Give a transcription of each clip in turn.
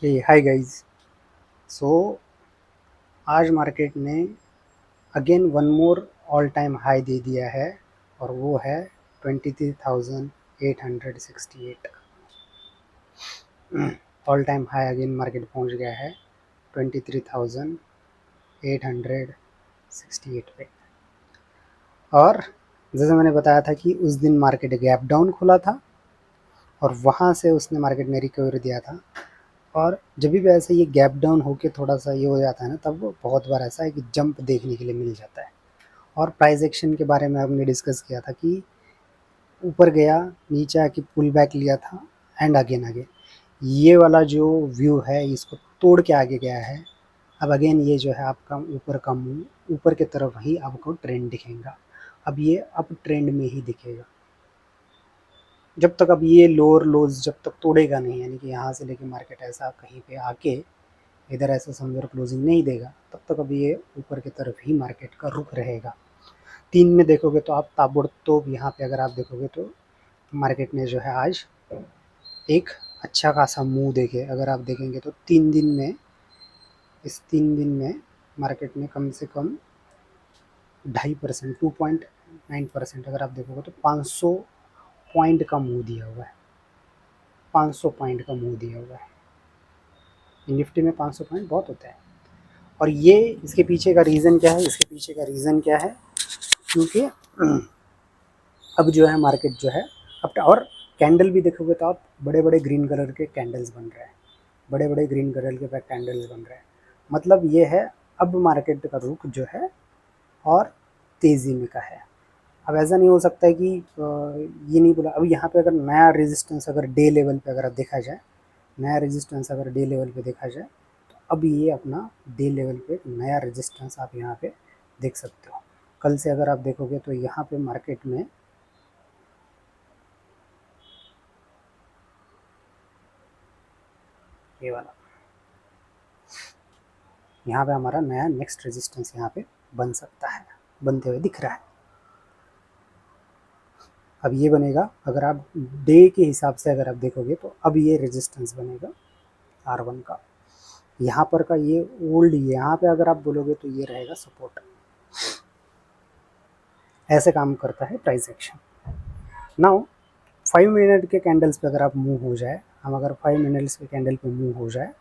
हे hi guys. सो आज market ने again one more all time high दे दिया है और वो है 23,868। All time high again market पहुंच गया है 23,868 पे। और जैसे मैंने बताया था कि उस दिन मार्केट गैप डाउन खुला था और वहाँ से उसने मार्केट ने रिकवर दिया था। और जब भी ऐसे ये गैप डाउन होके थोड़ा सा ये हो जाता है ना, तब बहुत बार ऐसा है कि जंप देखने के लिए मिल जाता है। और प्राइस एक्शन के बारे में हमने डिस्कस किया था कि ऊपर गया, नीचे आके पुल बैक लिया था एंड अगेन अगेन ये वाला जो व्यू है इसको तोड़ के आगे गया है। अब अगेन ये जो है आपका ऊपर का मुंह ऊपर की तरफ ही आपको ट्रेंड दिखेगा। अब ये अप ट्रेंड में ही दिखेगा जब तक अब ये लोअर लोज जब तक तोड़ेगा नहीं, यानी कि यहाँ से लेके मार्केट ऐसा कहीं पे आके इधर ऐसा समवेयर क्लोजिंग नहीं देगा, तब तक अब ये ऊपर की तरफ ही मार्केट का रुख रहेगा। 3 में देखोगे तो आप ताबड़तोड़ यहाँ पे अगर आप देखोगे तो मार्केट ने जो है आज एक अच्छा खासा मूव देखे, अगर आप देखेंगे तो 3 दिन में, इस 3 दिन में मार्केट ने कम से कम 2.5% 2.9% अगर आप देखोगे तो 500 पॉइंट का मूव दिया हुआ है। 500 पॉइंट का मूव दिया हुआ है। निफ्टी में 500 पॉइंट बहुत होता है। और ये इसके पीछे का रीज़न क्या है, इसके पीछे का रीज़न क्या है, क्योंकि अब जो है मार्केट जो है अब, और कैंडल भी देखोगे तो आप बड़े बड़े ग्रीन कलर के कैंडल्स बन रहे हैं, बड़े बड़े ग्रीन कलर के कैंडल्स बन रहे हैं। मतलब ये है अब मार्केट का रुख जो है और तेज़ी में का है। अब ऐसा नहीं हो सकता है कि ये नहीं बोला। अब यहाँ पे अगर नया रेजिस्टेंस अगर डे लेवल पे अगर देखा जाए, नया रेजिस्टेंस अगर डे लेवल पे देखा जाए, तो अब ये अपना डे लेवल पे नया रेजिस्टेंस आप यहाँ पे देख सकते हो। कल से अगर आप देखोगे तो यहाँ पे मार्केट में ये वाला, यहाँ पे हमारा नया नेक्स्ट रेजिस्टेंस यहाँ पे बन सकता है, बनते हुए दिख रहा है। अब ये बनेगा, अगर आप डे के हिसाब से अगर आप देखोगे तो अब ये रेजिस्टेंस बनेगा R1 का। यहाँ पर का ये ओल्ड, यहाँ पे अगर आप बोलोगे तो ये रहेगा सपोर्ट। ऐसे काम करता है प्राइस एक्शन। नाउ 5 मिनट के कैंडल्स पे अगर आप मूव हो जाए, हम अगर 5 मिनट्स के कैंडल पे मूव हो जाए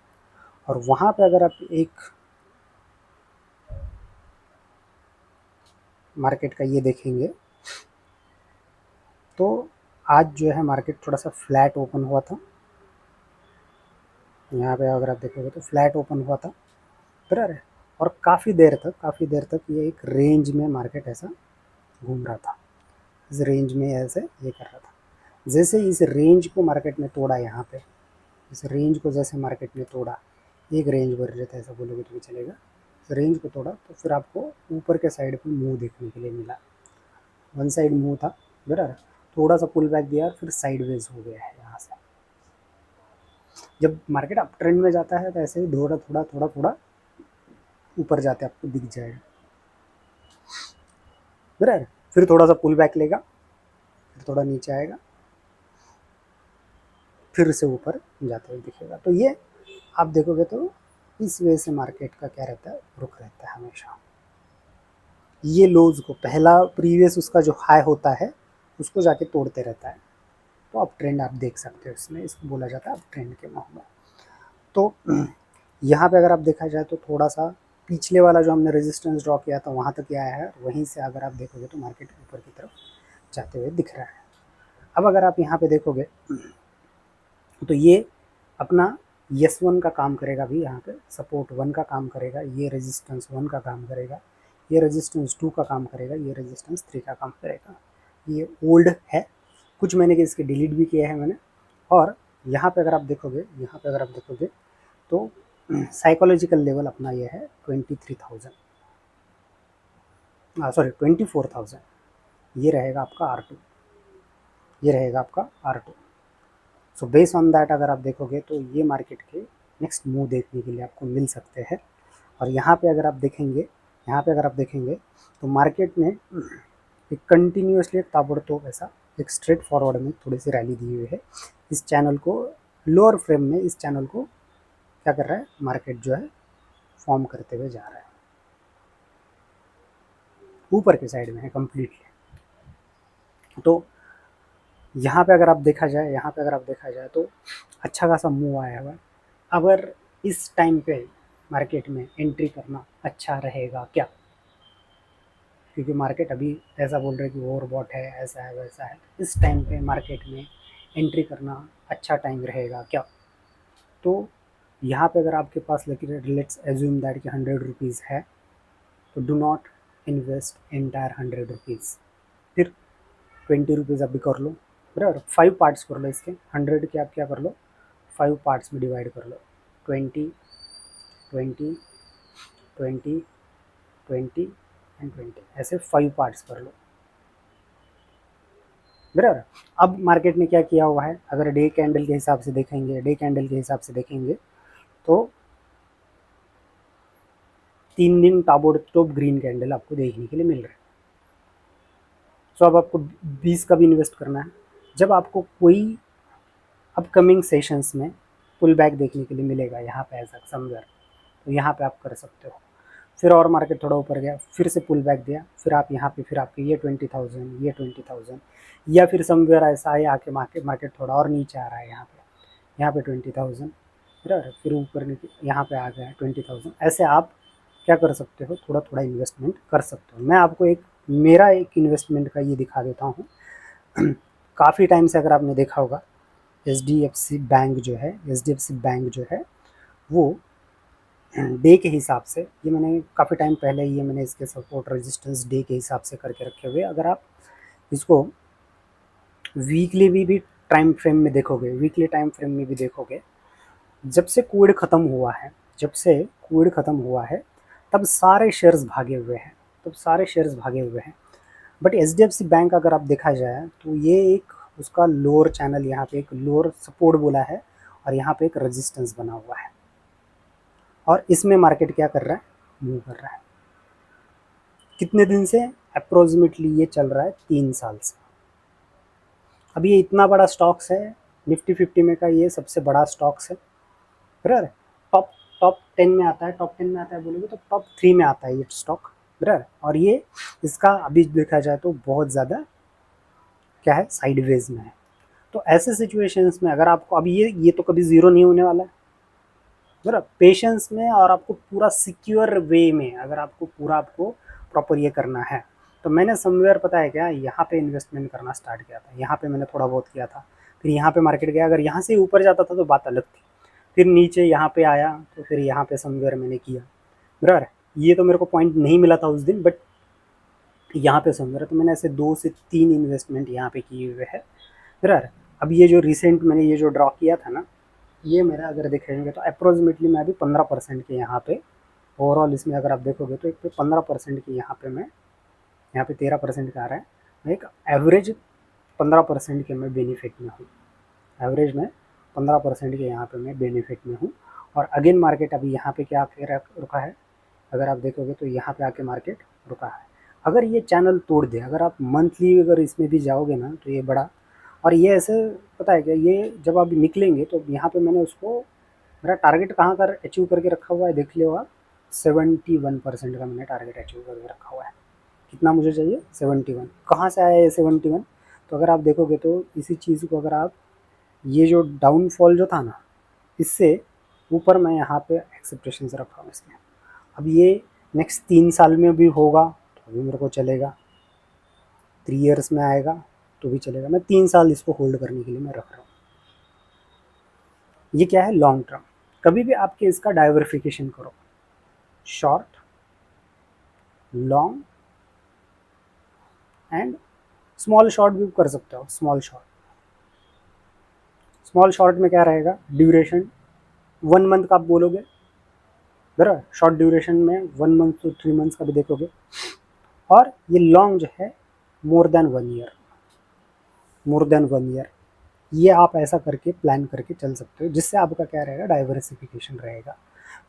और वहाँ पे अगर आप एक मार्केट का ये देखेंगे तो आज जो है मार्केट थोड़ा सा फ्लैट ओपन हुआ था। यहाँ पे अगर आप देखोगे तो फ्लैट ओपन हुआ था, बराबर है। और काफ़ी देर तक ये एक रेंज में मार्केट ऐसा घूम रहा था, इस रेंज में ऐसे ये कर रहा था। जैसे इस रेंज को मार्केट ने तोड़ा, यहाँ पे इस रेंज को जैसे मार्केट ने तोड़ा, एक रेंज बन रहा था ऐसा बोलोगे तो भी चलेगा। इस रेंज को तोड़ा तो फिर आपको ऊपर के साइड पे मूव देखने के लिए मिला, वन साइड मूव था, बराबर। थोड़ा सा पुल बैक दिया और फिर साइडवेज हो गया है यहाँ से। जब मार्केट अप ट्रेंड में जाता है तो ऐसे ही थोड़ा थोड़ा थोड़ा थोड़ा ऊपर जाते आपको दिख जाएगा, बराबर। फिर थोड़ा सा पुल बैक लेगा, फिर थोड़ा नीचे आएगा, फिर से ऊपर जाते हुए दिखेगा। तो ये आप देखोगे तो इस वजह से मार्केट का क्या रहता है, रुख रहता है हमेशा। ये लोज को पहला प्रीवियस उसका जो हाई होता है उसको जाके तोड़ते रहता है। तो अब ट्रेंड आप देख सकते हो, इसमें इसको बोला जाता है अब ट्रेंड के माह में। तो यहाँ पे अगर आप देखा जाए तो थोड़ा सा पिछले वाला जो हमने रेजिस्टेंस ड्रॉ किया था वहाँ तक आया है, वहीं से अगर आप देखोगे तो मार्केट ऊपर की तरफ जाते हुए दिख रहा है। अब अगर आप यहाँ पे देखोगे तो ये अपना S1 का काम करेगा भी, यहाँ पे सपोर्ट 1 का काम करेगा, ये रेजिस्टेंस 1 का काम करेगा, ये रेजिस्टेंस 2 का काम करेगा, ये रेजिस्टेंस 3 का काम करेगा। ये ओल्ड है, कुछ मैंने के इसके डिलीट भी किया है मैंने। और यहाँ पे अगर आप देखोगे, यहाँ पे अगर आप देखोगे तो साइकोलॉजिकल लेवल अपना ये है 23,000, सॉरी 24,000। ये रहेगा आपका R2, ये रहेगा आपका R2। So base on that अगर आप देखोगे तो ये मार्केट के नेक्स्ट मूव देखने के लिए आपको मिल सकते हैं। और यहाँ पे अगर आप देखेंगे, यहाँ पे अगर आप देखेंगे तो मार्केट ने एक कंटिन्यूसली एक ताबड़तोड़ ऐसा एक स्ट्रेट फॉरवर्ड में थोड़ी सी रैली दी हुई है। इस चैनल को लोअर फ्रेम में, इस चैनल को क्या कर रहा है, मार्केट जो है फॉर्म करते हुए जा रहा है, ऊपर के साइड में है कम्प्लीटली। तो यहाँ पे अगर आप देखा जाए, यहाँ पे अगर आप देखा जाए तो अच्छा खासा मूव आया हुआ है। अगर इस टाइम पे मार्केट में एंट्री करना अच्छा रहेगा क्या, क्योंकि मार्केट अभी ऐसा बोल रहा है कि ओवरबॉट है, ऐसा है वैसा है, इस टाइम पे मार्केट में एंट्री करना अच्छा टाइम रहेगा क्या। तो यहाँ पे अगर आपके पास लेट्स एज्यूम दैट कि 100 रुपीज़ है, तो do not invest entire 100 rupees, फिर 20 रुपीज़ अभी कर लो, बराबर 5 पार्ट्स कर लो इसके, 100 के आप क्या कर लो, 5 पार्ट्स में डिवाइड कर लो, 20 20 20 20 एंड 20, ऐसे 5 पार्ट्स कर लो, बराबर। अब मार्केट ने क्या किया हुआ है, अगर डे कैंडल के हिसाब से देखेंगे, डे कैंडल के हिसाब से देखेंगे तो 3 दिन ताबड़तोड़ ग्रीन कैंडल आपको देखने के लिए मिल रहा है। सो अब आपको 20 का भी इन्वेस्ट करना है। जब आपको कोई अपकमिंग सेशंस में पुल बैक देखने के लिए मिलेगा यहाँ पे ऐसा समवेयर, तो यहाँ पे आप कर सकते हो। फिर और मार्केट थोड़ा ऊपर गया, फिर से पुल बैक दिया, फिर आप यहाँ पे फिर आपके ये 20,000, ये 20,000, या फिर समवेयर ऐसा है आके मार्केट थोड़ा और नीचे आ रहा है, यहाँ पे 20,000, बराबर, फिर ऊपर नीचे यहाँ पे आ गया 20,000। ऐसे आप क्या कर सकते हो, थोड़ा थोड़ा इन्वेस्टमेंट कर सकते हो। मैं आपको मेरा एक इन्वेस्टमेंट का ये दिखा देता हूँ। काफ़ी टाइम से अगर आपने देखा होगा, H D F C bank जो है वो डे के हिसाब से, ये मैंने काफ़ी टाइम पहले ये मैंने इसके सपोर्ट रेजिस्टेंस डे के हिसाब से करके रखे हुए। अगर आप इसको वीकली भी टाइम फ्रेम में देखोगे, वीकली टाइम फ्रेम में भी देखोगे, जब से कोविड ख़त्म हुआ है, जब से कोविड ख़त्म हुआ है तब सारे शेयर्स भागे हुए हैं, तब सारे शेयर्स भागे हुए हैं। But H D F C bank अगर आप देखा जाए तो ये एक उसका लोअर चैनल, यहाँ पे एक लोअर सपोर्ट बोला है और यहाँ पे एक रेजिस्टेंस बना हुआ है, और इसमें मार्केट क्या कर रहा है, मूव कर रहा है। कितने दिन से, अप्रोक्सीमेटली ये चल रहा है 3 साल से। अब ये इतना बड़ा स्टॉक्स है, निफ्टी 50 में का ये सबसे बड़ा स्टॉक्स है, बराबर। टॉप टॉप 10 में आता है, टॉप 10 में आता है बोलोगे तो टॉप 3 में आता है ये स्टॉक, बराबर। और ये इसका अभी देखा जाए तो बहुत ज़्यादा क्या है, साइडवेज में है। तो ऐसे सिचुएशंस में अगर आपको अभी ये तो कभी ज़ीरो नहीं होने वाला है, बराबर। पेशेंस में और आपको पूरा सिक्योर वे में अगर आपको पूरा आपको प्रॉपर ये करना है, तो मैंने समवेयर पता है क्या, यहाँ पे इन्वेस्टमेंट करना स्टार्ट किया था, यहाँ पे मैंने थोड़ा बहुत किया था, फिर यहाँ पे मार्केट गया, अगर यहाँ से ऊपर जाता था तो बात अलग थी, फिर नीचे यहाँ पे आया तो फिर यहाँ पे समवेयर मैंने किया, बराबर। ये तो मेरे को पॉइंट नहीं मिला था उस दिन, बट यहाँ पे समवेयर, तो मैंने ऐसे 2 से 3 इन्वेस्टमेंट यहाँ पे किए हुए हैं, बराबर। अब ये जो रिसेंट मैंने ये जो ड्रॉ किया था ना, ये मेरा अगर देखेंगे तो अप्रोक्सीमेटली मैं अभी 15% के यहाँ पे ओवरऑल, इसमें अगर आप देखोगे तो एक पे 15% के यहाँ पे मैं, यहाँ पे 13% का आ रहा है, मैं एक एवरेज 15% के मैं बेनिफिट में हूँ, एवरेज में 15% के यहाँ पे मैं बेनिफिट में हूँ। और अगेन मार्केट अभी यहाँ पे क्या आके रुका है, अगर आप देखोगे तो यहाँ पे आके मार्केट रुका है। अगर ये चैनल तोड़ दे, अगर आप मंथली अगर इसमें भी जाओगे ना तो ये बड़ा, और ये ऐसे पता है क्या, ये जब आप निकलेंगे तो यहाँ पे मैंने उसको, मेरा टारगेट कहाँ का अचीव करके रखा हुआ है देख लो आप, 71% का मैंने टारगेट अचीव करके रखा हुआ है। कितना मुझे चाहिए, 71। कहाँ से आया ये 71, तो अगर आप देखोगे तो इसी चीज़ को अगर आप, ये जो डाउनफॉल जो था ना, इससे ऊपर मैं यहाँ पे एक्सेप्टेशंस रखा हूँ इसके। अब ये नेक्स्ट 3 साल में भी होगा तो भी मेरे को चलेगा, 3 ईयर्स में आएगा तो भी चलेगा, मैं 3 साल इसको होल्ड करने के लिए मैं रख रहा हूँ। ये क्या है, लॉन्ग टर्म। कभी भी आपके इसका डाइवर्सिफिकेशन करो, short, long and small short भी कर सकते हो। स्मॉल शॉर्ट में क्या रहेगा, ड्यूरेशन 1 मंथ का आप बोलोगे, बराबर। शॉर्ट ड्यूरेशन में 1 मंथ to 3 मंथ्स का भी देखोगे, और ये लॉन्ग जो है मोर देन 1 ईयर, ये आप ऐसा करके प्लान करके चल सकते हो, जिससे आपका क्या रहेगा, डाइवर्सिफिकेशन रहेगा।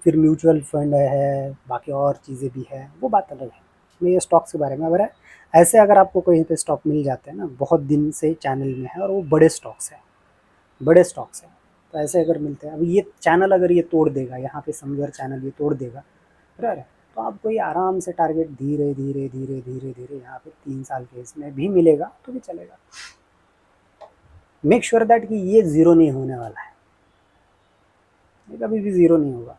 फिर म्यूचुअल फंड है, बाकी और चीज़ें भी है, वो बात अलग है। मैं ये स्टॉक्स के बारे में, अगर ऐसे अगर आपको कहीं पे स्टॉक मिल जाते हैं ना, बहुत दिन से चैनल में है और वो बड़े स्टॉक्स हैं, तो ऐसे अगर मिलते हैं, अब ये चैनल अगर ये तोड़ देगा, यहाँ पे समवेयर चैनल ये तोड़ देगा बराबर है, तो आपको ये आराम से टारगेट धीरे धीरे धीरे धीरे धीरे यहाँ पे 3 साल के इसमें भी मिलेगा तो भी चलेगा। मेक श्योर दैट कि ये ज़ीरो नहीं होने वाला है, ये कभी भी ज़ीरो नहीं होगा,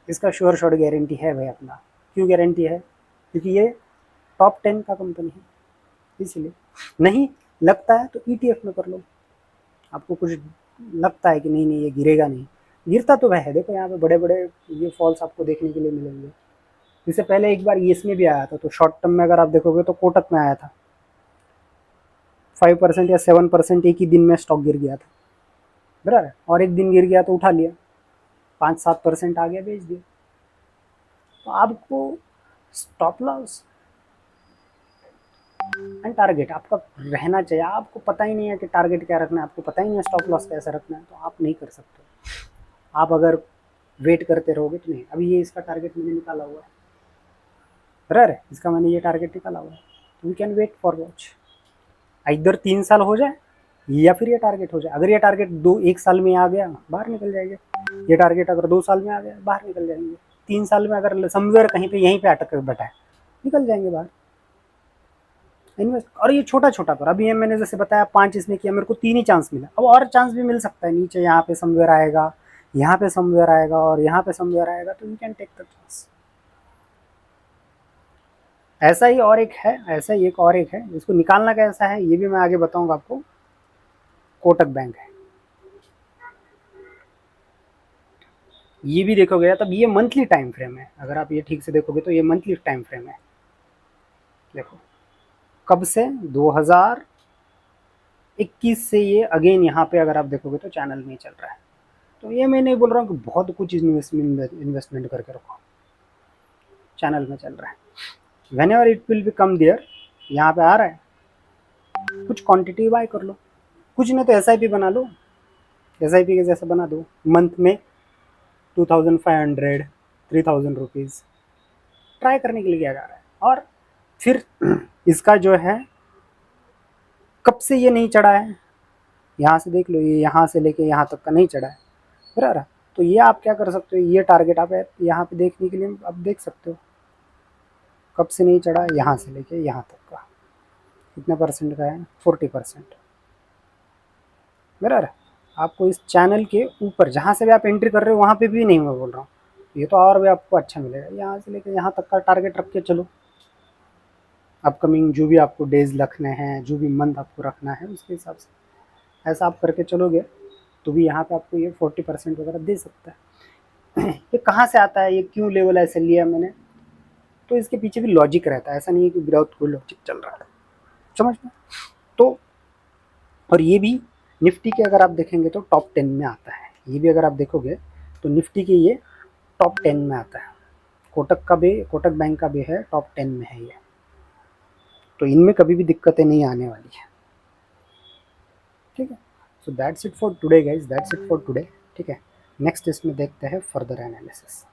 इसका श्योर शॉट गारंटी है भाई अपना। क्यों गारंटी है? क्योंकि ये टॉप 10 का कंपनी है, इसलिए। नहीं लगता है तो ETF में कर लो, आपको कुछ लगता है कि नहीं नहीं ये गिरेगा नहीं, गिरता तो है, देखो यहाँ पे बड़े बड़े ये फॉल्स आपको देखने के लिए मिलेंगे। इससे पहले एक बार येस में भी आया था, तो शॉर्ट टर्म में अगर आप देखोगे तो कोटक में आया था, 5% या 7% एक ही दिन में स्टॉक गिर गया था बराबर, और एक दिन गिर गया तो उठा लिया, 5-7% आ गया, बेच दिया। तो आपको स्टॉप लॉस एंड टारगेट आपका रहना चाहिए। आपको पता ही नहीं है कि टारगेट क्या रखना है, आपको पता ही नहीं है स्टॉप लॉस कैसे रखना है, तो आप नहीं कर सकते। आप अगर वेट करते रहोगे तो नहीं। अभी ये इसका टारगेट मैंने निकाला हुआ है बराबर, इसका मैंने ये टारगेट निकाला हुआ है, तो we can wait for watch, इधर 3 साल हो जाए या फिर ये टारगेट हो जाए। अगर ये टारगेट 1 साल में आ गया बाहर निकल जाएंगे, ये टारगेट अगर 2 साल में आ गया बाहर निकल जाएंगे, 3 साल में अगर समवेयर कहीं पे यहीं पे अटक कर बैठा है निकल जाएंगे बाहर इन्वेस्ट। और ये छोटा छोटा पर अभी ये मैंने जैसे बताया 5 इसमें किया, मेरे को 3 ही चांस मिला, अब और चांस भी मिल सकता है, नीचे यहाँ पे समवेयर आएगा, यहाँ पे समवेयर आएगा और यहाँ पे समवेयर आएगा, तो you can take the chance. ऐसा ही और एक है, ऐसा ही एक और एक है, इसको निकालना कैसा है ये भी मैं आगे बताऊंगा आपको। कोटक बैंक है, ये भी देखोगे तब ये मंथली टाइम फ्रेम है, अगर आप ये ठीक से देखोगे तो ये मंथली टाइम फ्रेम है। देखो कब से 2021 से ये अगेन यहाँ पे अगर आप देखोगे तो चैनल में चल रहा है। तो ये मैं नहीं बोल रहा हूँ कि बहुत कुछ इन्वेस्टमेंट करके रखो, चैनल में चल रहा है। Whenever it will be come there, यहाँ पे आ रहा है, कुछ क्वांटिटी बाय कर लो, कुछ नहीं तो SIP बना लो, SIP के जैसे बना दो, मंथ में 2500 3000 रुपीज़ ट्राई करने के लिए किया जा रहा है। और फिर इसका जो है कब से ये नहीं चढ़ा है, यहाँ से देख लो, ये यहाँ से लेके यहाँ तक का नहीं चढ़ा है बराबर। तो ये आप क्या कर सकते हो, ये टारगेट आप यहाँ पे देखने के लिए आप देख सकते हो कब से नहीं चढ़ा, यहाँ से लेके यहाँ तक का कितना परसेंट का है, 40% बराबर। आपको इस चैनल के ऊपर जहाँ से भी आप एंट्री कर रहे हो वहाँ पे भी नहीं मैं बोल रहा हूँ, ये तो और भी आपको अच्छा मिलेगा। यहाँ से लेके यहाँ तक का टारगेट रख के चलो, अपकमिंग जो भी आपको डेज रखने हैं, जो भी मंथ आपको रखना है उसके हिसाब से ऐसा आप करके चलोगे तो भी यहाँ पे आपको ये 40% वगैरह दे सकता है। ये कहाँ से आता है, ये क्यों लेवल ऐसे लिया मैंने, तो इसके पीछे भी लॉजिक रहता है, ऐसा नहीं है कि विदाउट कोई लॉजिक चल रहा है, समझ में। तो और ये भी निफ्टी के अगर आप देखेंगे तो टॉप 10 में आता है, ये भी अगर आप देखोगे तो निफ्टी के ये टॉप 10 में आता है। कोटक बैंक का भी है, टॉप 10 में है ये, तो इनमें कभी भी दिक्कतें नहीं आने वाली है, ठीक है। So that's it for today guys, that's it for today, ठीक है। नेक्स्ट इसमें देखते हैं फर्दर एनालिसिस।